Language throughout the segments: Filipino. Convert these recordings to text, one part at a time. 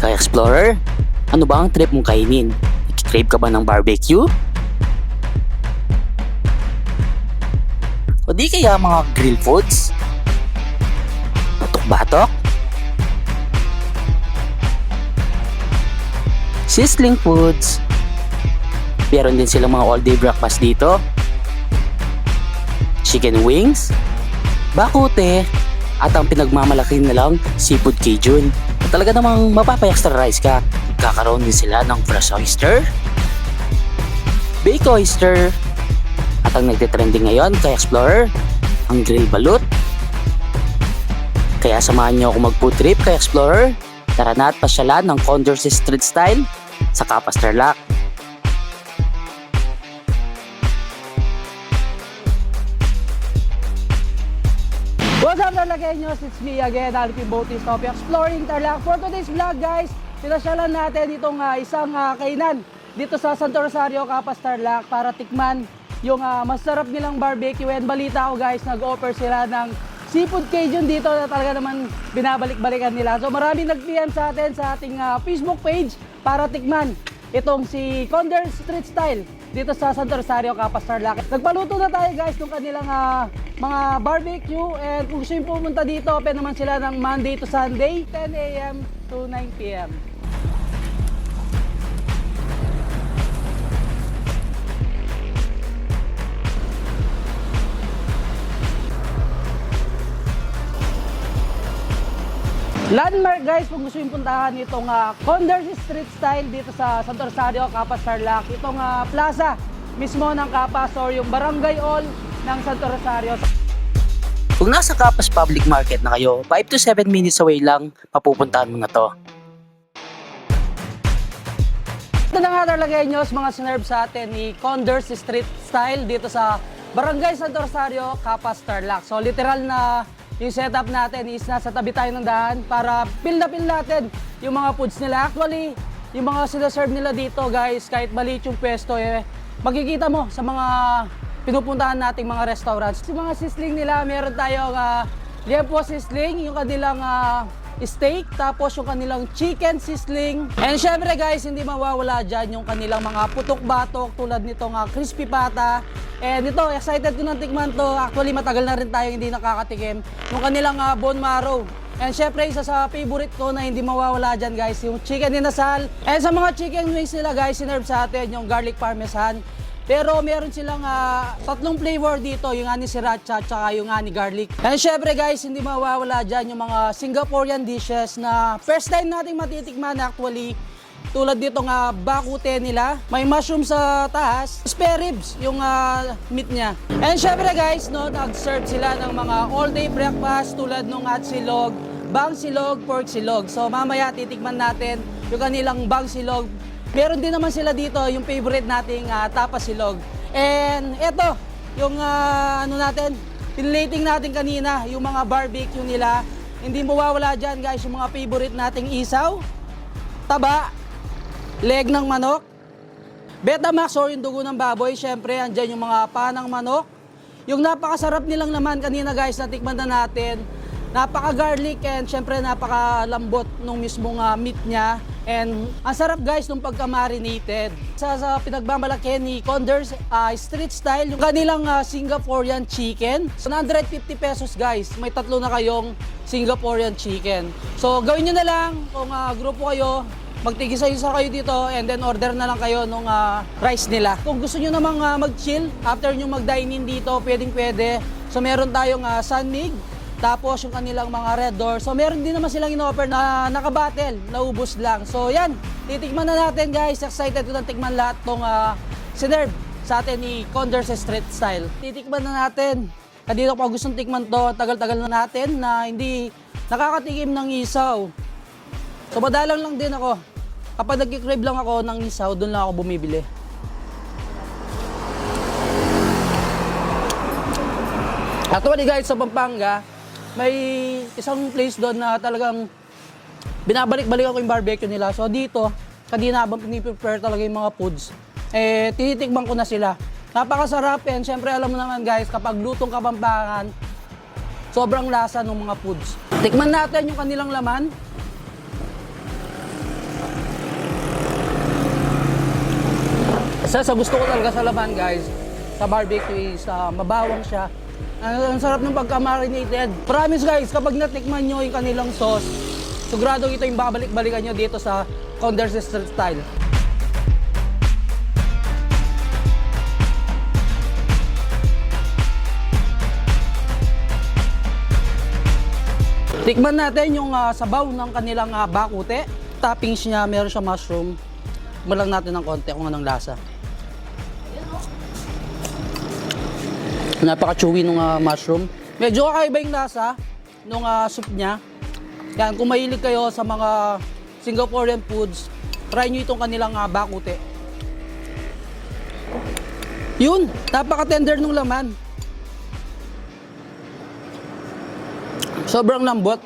Kaya Explorer, ano ba ang trip mong kainin? Nag-crave ka ba ng barbecue? O di kaya mga grill foods? Batok-batok? Sizzling foods? Meron din silang mga all-day breakfast dito. Chicken wings? Bakute? At ang pinagmamalaki na lang, seafood Cajun. Talaga namang mapapa-extra rice ka. Magkakaroon din sila ng fresh oyster, baked oyster, at ang nagtitrending ngayon kay Explorer, ang grill balut. Kaya samahan nyo ako mag-food trip kay Explorer. Tara na at pasyalan ng Condor's Street Style sa Capas Tarlac. What's up Tarlaceños? It's me again, Alvin Bautista of Exploring Tarlac. For today's vlog guys, pinasyalan natin itong isang kainan dito sa Santo Rosario, Capas Tarlac para tikman yung masarap nilang barbecue. And balita ko guys, nag-offer sila ng seafood Cajun dito na talaga naman binabalik-balikan nila. So maraming nag-PM sa atin sa ating Facebook page para tikman itong si Condor's Street Style dito sa Santo Rosario, Capas Tarlac. Nagpaluto na tayo guys ng kanilang mga barbecue, and kung gusto yung pumunta dito, open naman sila ng Monday to Sunday, 10 AM to 9 PM. Landmark guys, kung gusto yung puntahan itong Condor's Street Style dito sa Santo Rosario, Capas Tarlac. Itong plaza mismo ng Capas or yung Barangay Hall ng Santo Rosario. Kung nasa Capas Public Market na kayo, 5 to 7 minutes away lang, mapupuntahan mo na to. Ito na nga Tarlaceños, mga sinerve sa atin ni Condor's Street Style dito sa Barangay Santo Rosario, Capas Tarlac. So literal na yung setup natin is nasa tabi tayo ng daan para feel natin yung mga foods nila. Actually, yung mga sinaserve nila dito guys, kahit maliit yung pwesto makikita mo sa mga pinupuntahan nating mga restaurants. Yung mga sizzling nila, meron tayong liempo sizzling, yung kanilang steak, tapos yung kanilang chicken sizzling. And syempre guys, hindi mawawala dyan yung kanilang mga putok-batok tulad nitong crispy pata. And ito, excited ko ng tikman to. Actually, matagal na rin tayo hindi nakakatikim. Yung kanilang bone marrow. And syempre, isa sa favorite ko na hindi mawawala dyan guys, yung chicken inasal. And sa mga chicken wings nila guys, sinerve sa atin yung garlic parmesan. Pero meron silang tatlong flavor dito, yung ani sriracha at yung ani garlic. And syempre guys, hindi mawawala dyan yung mga Singaporean dishes na first time nating matitikman actually. Tulad dito bakute nila, may mushroom sa taas, spare ribs yung meat niya. And syempre guys, nag-serve sila ng mga all-day breakfast tulad nung silog, bang silog, pork silog. So mamaya titikman natin yung kanilang bang silog. Meron din naman sila dito yung favorite nating tapas silog. And eto, yung pinlating natin kanina, yung mga barbecue nila. Hindi mawawala dyan guys yung mga favorite nating isaw, taba, leg ng manok, Betamax or yung dugo ng baboy. Syempre, andyan yung mga panang manok. Yung napakasarap nilang naman kanina guys, natikman na natin. Napaka-garlic and syempre napaka-lambot nung mismong meat niya. And ang sarap guys nung pagka-marinated. Sa pinagmamalaki ni Condor's Street Style, yung kanilang Singaporean chicken. So 150 pesos guys, may tatlo na kayong Singaporean chicken. So gawin nyo na lang kung grupo kayo, magtigisa-isa kayo dito and then order na lang kayo nung rice nila. Kung gusto nyo namang mag-chill after nyo mag-dine in dito, pwedeng-pwede. So meron tayong San Mig, tapos yung kanilang mga Red Door. So meron din naman silang in-offer na nakabattle, naubos lang. So yan, titikman na natin guys. Excited ko na tikman lahat tong sinerve sa atin ni Condor's Street Style. Titikman na natin. Kanina ko gustong tikman to, tagal-tagal na natin na hindi nakakatikim ng isaw. So madalang lang din ako. Kapag nag-crave lang ako ng isaw, doon lang ako bumibili. Actually guys, sa Pampanga, may isang place doon na talagang binabalik-balik ako yung barbecue nila. So dito, kanina habang piniprepare talaga yung mga foods, tinitikman ko na sila. Napakasarap and syempre alam mo naman guys, kapag lutong Kapampangan, sobrang lasa ng mga foods. Tikman natin yung kanilang laman. Kasi sa gusto ko talaga sa laman guys, sa barbecue is mabawang siya. Ang sarap ng pagka-marinated. Promise guys, kapag natikman nyo yung kanilang sauce, sigurado ito yung babalik-balikan nyo dito sa Condor's Street Style. Tikman natin yung sabaw ng kanilang bakute. Toppings niya, meron siya mushroom. Tikman lang natin ng konti kung anong lasa. Napaka-chewy nung mushroom. Medyo kakaiba yung lasa nung soup niya. Yan, kung mahilig kayo sa mga Singaporean foods, try nyo itong kanilang bakute. Yun, napaka-tender nung laman. Sobrang lambot.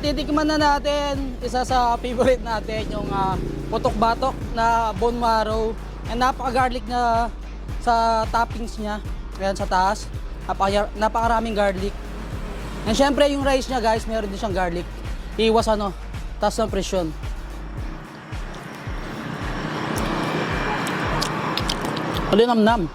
Titikman na natin, isa sa favorite natin, yung putok-batok na bone marrow. And napaka-garlic na sa toppings niya. Ayan sa taas. Napakaraming garlic. And syempre yung rice niya guys, meron din siyang garlic. Iwas taas ng presyon. Alinamnam.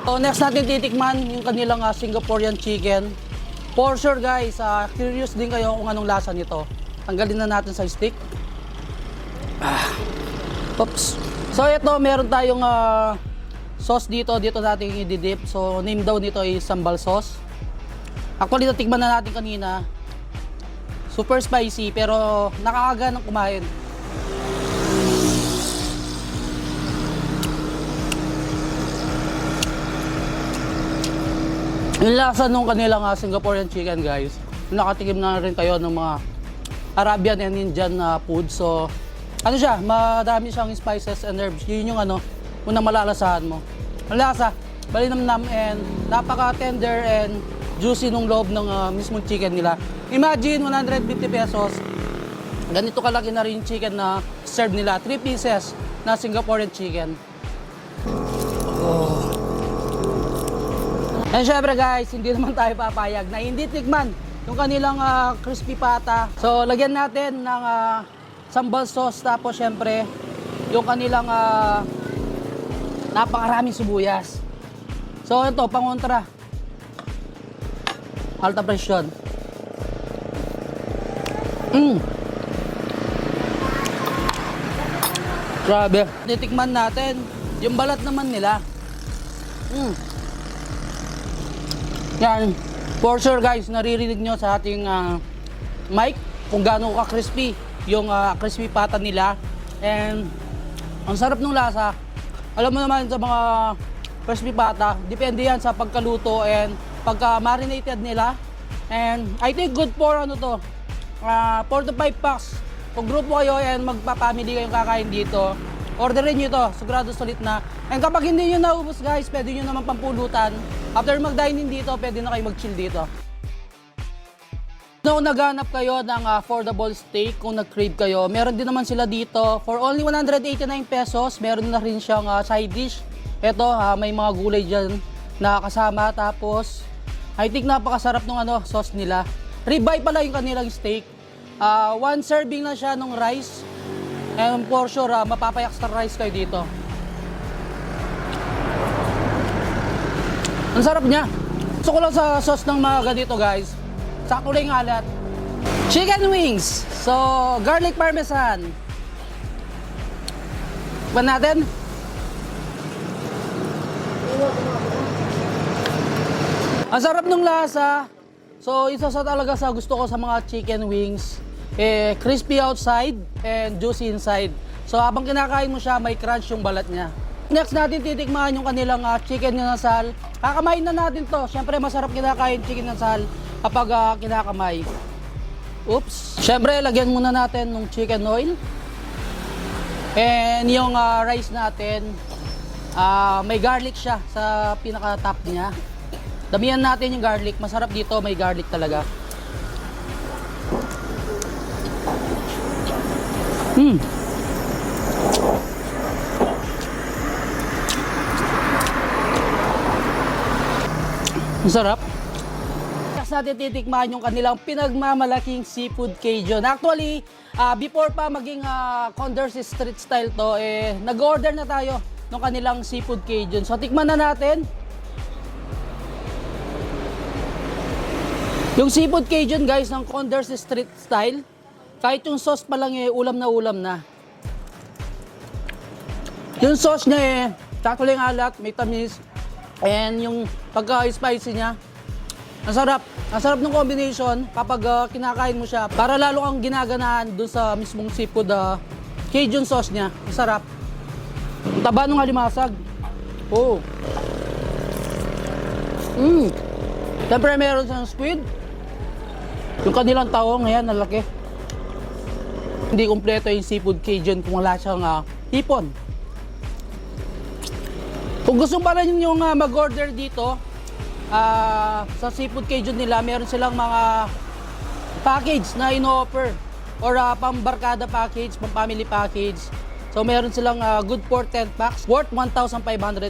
So next natin titikman yung kanilang Singaporean chicken. For sure guys, curious din kayo kung anong lasa nito. Tanggalin na natin sa stick. Oops. So ito, meron tayong sauce dito natin i-dip. So name daw nito ay sambal sauce. Actually natikman na natin kanina. Super spicy pero nakakaga ng kumain. Yung lasa nung kanilang Singaporean chicken guys. Nakatikim na rin kayo ng mga Arabian and Indian food. So ano siya, madami siyang spices and herbs. Yun yung unang malalasahan mo. Ang lasa, malinamnam and napaka-tender and juicy nung loob ng mismong chicken nila. Imagine, 150 pesos. Ganito kalaki na rin yung chicken na serve nila. 3 pieces na Singaporean chicken. And syempre guys, hindi naman tayo papayag na hindi tikman yung kanilang crispy pata. So lagyan natin ng sambal sauce, tapos syempre yung kanilang napakaraming sibuyas. So ito, pangontra. Alta presyon. Grabe. Titikman natin yung balat naman nila. Yan. For sure guys, naririnig nyo sa ating mic kung gaano ka-crispy yung crispy pata nila. And ang sarap ng lasa. Alam mo naman sa mga crispy pata, depende yan sa pagkaluto and pagka-marinated nila. And I think good for 4 to 5 packs. Kung grupo kayo and magpa-family kayong kakain dito, orderin nyo ito, sigurado sulit na. And kapag hindi nyo naubos guys, pwede nyo naman pampulutan. After mag-dining dito, pwede na kayo mag-chill dito. Kung naghanap kayo ng affordable steak, kung nag-crave kayo, meron din naman sila dito. For only 189 pesos, meron na rin siyang side dish. Ito, may mga gulay dyan na kasama. Tapos, I think napakasarap ng sauce nila. Ribeye pala yung kanilang steak. 1 serving na siya ng rice. And for sure, mapapayak sa rice kayo dito. Ang sarap niya. Gusto ko lang sa sauce ng mga ganito guys. Sakto lang yung alat. Chicken wings. So, garlic parmesan. Tikman natin. Ang sarap ng lasa. So, isa sa talaga sa gusto ko sa mga chicken wings. Crispy outside and juicy inside. So, habang kinakain mo siya, may crunch yung balat niya. Next natin titikman yung kanilang chicken inasal. Kakamayin na natin to. Siyempre masarap kinakain chicken inasal kapag kinakamay. Oops. Siyempre lagyan muna natin ng chicken oil. And yung rice natin, may garlic siya sa pinaka-top niya. Damihan natin yung garlic. Masarap dito, may garlic talaga. Ang sarap. natin titikman yung kanilang pinagmamalaking seafood Cajun. Actually, before pa maging Condor's Street Style to, nag-order na tayo ng kanilang seafood Cajun. So, tikman na natin. Yung seafood Cajun guys ng Condor's Street Style, kahit yung sauce pa lang ulam na. Yung sauce niya sakto lang alat, may tamis, and yung pagka-spicy niya, ang sarap. Ang sarap ng combination kapag kinakain mo siya. Para lalo kang ginaganahan dun sa mismong seafood Cajun sauce niya. Ang sarap. Ang taba ng alimasag. Oh. Siyempre meron siyang squid. Yung kanilang taong, ayan, nalaki. Hindi kumpleto yung seafood Cajun kung wala siyang hipon. Kung gusto pa rin yung mag-order dito, sa seafood Cajun nila, meron silang mga package na ino-offer. Or pambarkada package, pang-family package. So meron silang good for 10 packs worth 1,500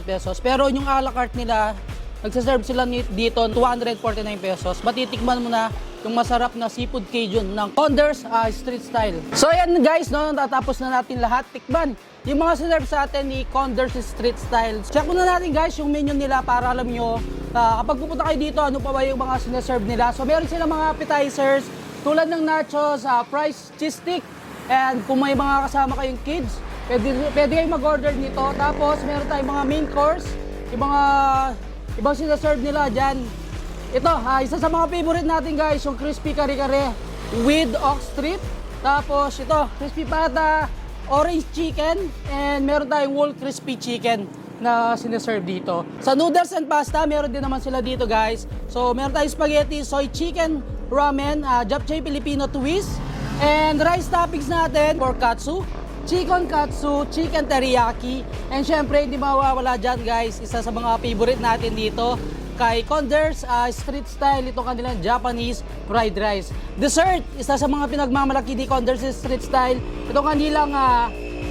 pesos. Pero yung a la carte nila, nagsaserve sila dito 249 pesos. Matitikman mo na yung masarap na seafood Cajun ng Condor's Street Style. So ayan guys, no, tatapos na natin lahat. Tikman yung mga sinerve sa atin ni Condor's Street Style. Check muna natin guys yung menu nila para alam nyo kapag pupunta kayo dito, ano pa ba yung mga sineserve nila. So meron silang mga appetizers tulad ng nachos, fries, cheese stick, and kung may mga kasama kayong kids, pwede kayong mag-order nito. Tapos meron tayong mga main course, yung mga ibang sineserve nila dyan. Ito, isa sa mga favorite natin guys, yung crispy kare-kare with ox strip. Tapos ito, crispy pata, orange chicken, and meron tayong whole crispy chicken na sineserve dito. Sa noodles and pasta, meron din naman sila dito guys. So meron tayong spaghetti, soy chicken, ramen, japchae Filipino twist, and rice toppings natin for katsu, chicken katsu, chicken teriyaki, and syempre hindi mawawala dyan guys, isa sa mga favorite natin dito kay Condor's Street Style, itong kanilang Japanese fried rice. Dessert, isa sa mga pinagmamalaki ni Condor's Street Style, itong kanilang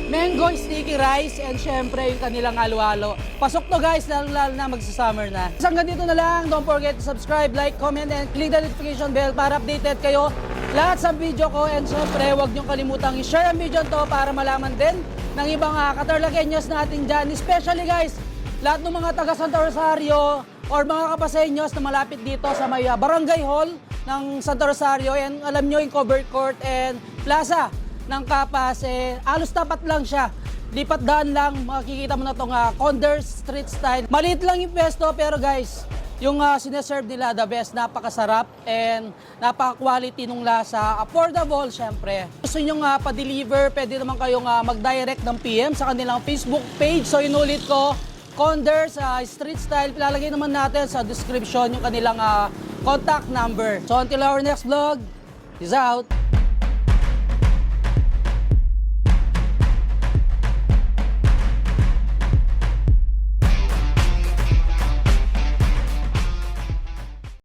mango sticky rice, and syempre yung kanilang halo-halo. Pasok to guys, lalo na magsa-summer na. Hanggang dito na lang, don't forget to subscribe, like, comment, and click the notification bell para updated kayo lahat sa video ko. And syempre, huwag niyong kalimutang i-share ang video to para malaman din ng ibang Katarlaqueños natin dyan. Especially guys, lahat ng mga taga Santa Rosario or mga kapasenyos na malapit dito sa may barangay hall ng Santa Rosario. And alam nyo yung covered court and plaza ng Kapas, alos tapat lang siya. Lipat daan lang, makikita mo na itong Condor's Street Style. Maliit lang yung pesto pero guys, yung sineserve nila the best, napakasarap and napaka-quality nung lasa, affordable syempre. Gusto nyo pa-deliver, pwede naman kayong mag-direct ng PM sa kanilang Facebook page. So inulit ko, Condor's Street Style, ilalagay naman natin sa description yung kanilang contact number. So until our next vlog, peace out!